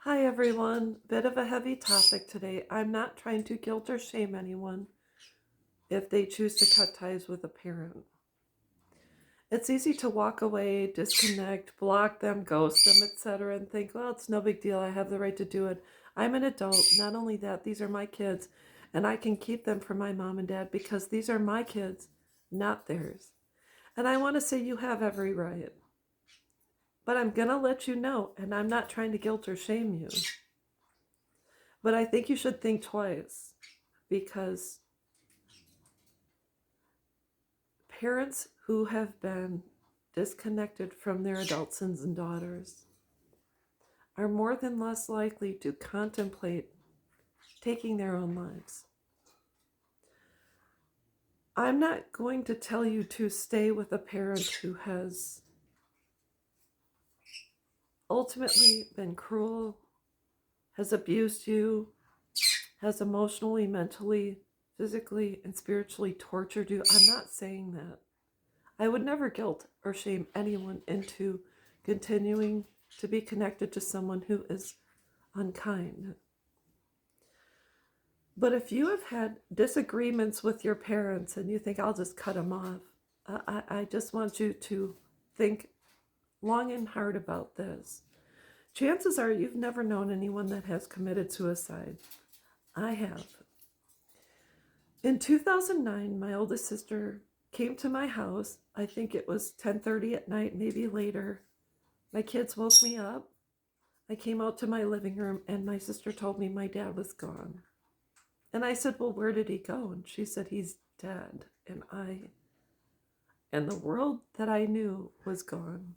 Hi everyone. Bit of a heavy topic today. I'm not trying to guilt or shame anyone if they choose to cut ties with a parent. It's easy to walk away, disconnect, block them, ghost them, etc., and think, well, it's no big deal. I have the right to do it. I'm an adult. Not only that, these are my kids, and I can keep them from my mom and dad because these are my kids, not theirs. And I want to say you have every right. But I'm going to let you know, and I'm not trying to guilt or shame you. But I think you should think twice because parents who have been disconnected from their adult sons and daughters are more than less likely to contemplate taking their own lives. I'm not going to tell you to stay with a parent who has ultimately been cruel, has abused you, has emotionally, mentally, physically, and spiritually tortured you. I'm not saying that. I would never guilt or shame anyone into continuing to be connected to someone who is unkind. But if you have had disagreements with your parents and you think, I'll just cut them off, I just want you to think long and hard about this. Chances are you've never known anyone that has committed suicide. I have. In 2009, my oldest sister came to my house. I think it was 10:30 at night, maybe later. My kids woke me up. I came out to my living room and my sister told me my dad was gone. And I said, well, where did he go? And she said, he's dead. And the world that I knew was gone.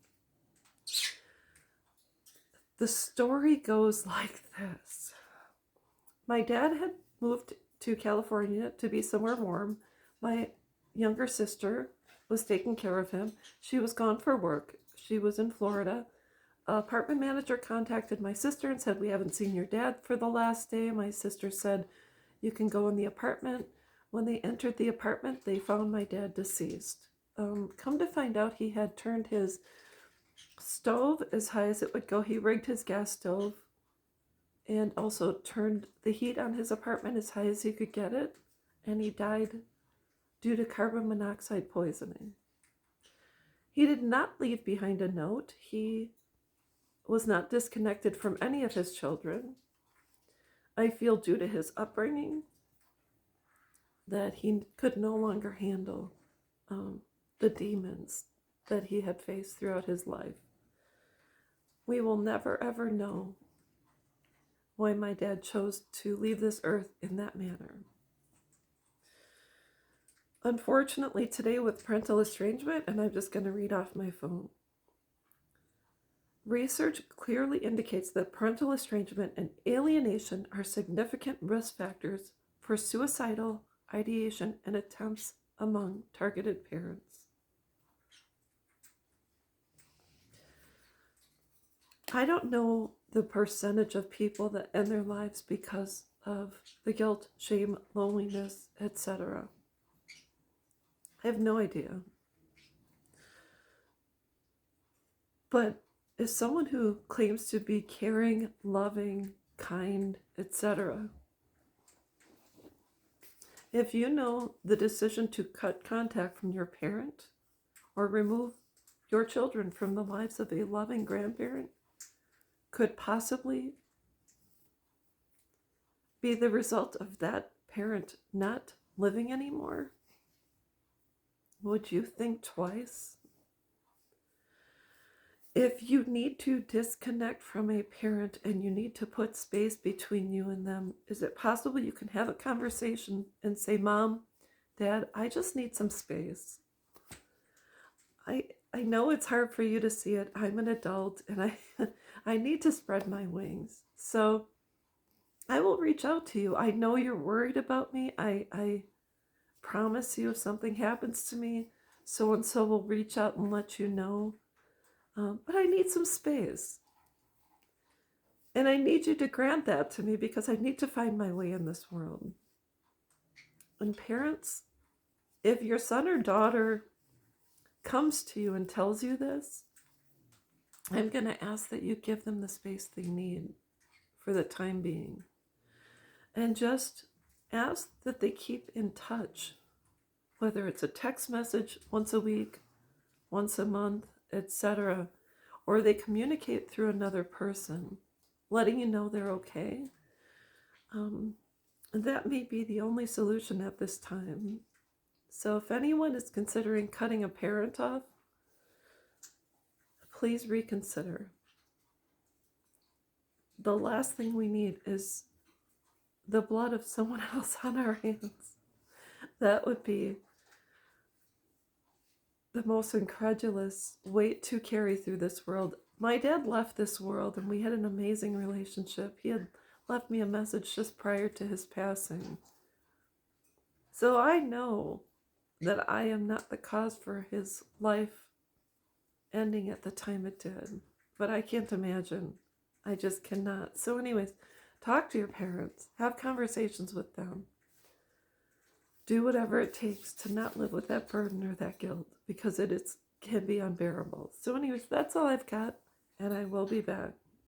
The story goes like this. My dad had moved to California to be somewhere warm. My younger sister was taking care of him. She was gone for work. She was in Florida. Apartment manager contacted my sister and said, we haven't seen your dad for the last day. My sister said, you can go in the apartment. When they entered the apartment, they found my dad deceased. Come to find out, he had turned his stove as high as it would go. He rigged his gas stove and also turned the heat on his apartment as high as he could get it. And he died due to carbon monoxide poisoning. He did not leave behind a note. He was not disconnected from any of his children. I feel due to his upbringing that he could no longer handle the demons that he had faced throughout his life. We will never ever know why my dad chose to leave this earth in that manner. Unfortunately, today with parental estrangement, and I'm just going to read off my phone. Research clearly indicates that parental estrangement and alienation are significant risk factors for suicidal ideation and attempts among targeted parents. I don't know the percentage of people that end their lives because of the guilt, shame, loneliness, etc. I have no idea. But as someone who claims to be caring, loving, kind, etc., if you know the decision to cut contact from your parent or remove your children from the lives of a loving grandparent could possibly be the result of that parent not living anymore, would you think twice? If you need to disconnect from a parent and you need to put space between you and them, is it possible you can have a conversation and say, Mom, Dad, I just need some space. I know it's hard for you to see it. I'm an adult and I need to spread my wings. So I will reach out to you. I know you're worried about me. I promise you if something happens to me, so and so will reach out and let you know. But I need some space. And I need you to grant that to me because I need to find my way in this world. And parents, if your son or daughter comes to you and tells you this, I'm going to ask that you give them the space they need. for the time being. And just ask that they keep in touch, whether it's a text message once a week, once a month, etc., or they communicate through another person, letting you know they're okay. That may be the only solution at this time. So if anyone is considering cutting a parent off, please reconsider. The last thing we need is the blood of someone else on our hands. That would be the most incredulous weight to carry through this world. My dad left this world and we had an amazing relationship. He had left me a message just prior to his passing. So I know that I am not the cause for his life ending at the time it did. But I can't imagine. I just cannot. So anyways, talk to your parents. Have conversations with them. Do whatever it takes to not live with that burden or that guilt, because can be unbearable. So anyways, that's all I've got, and I will be back.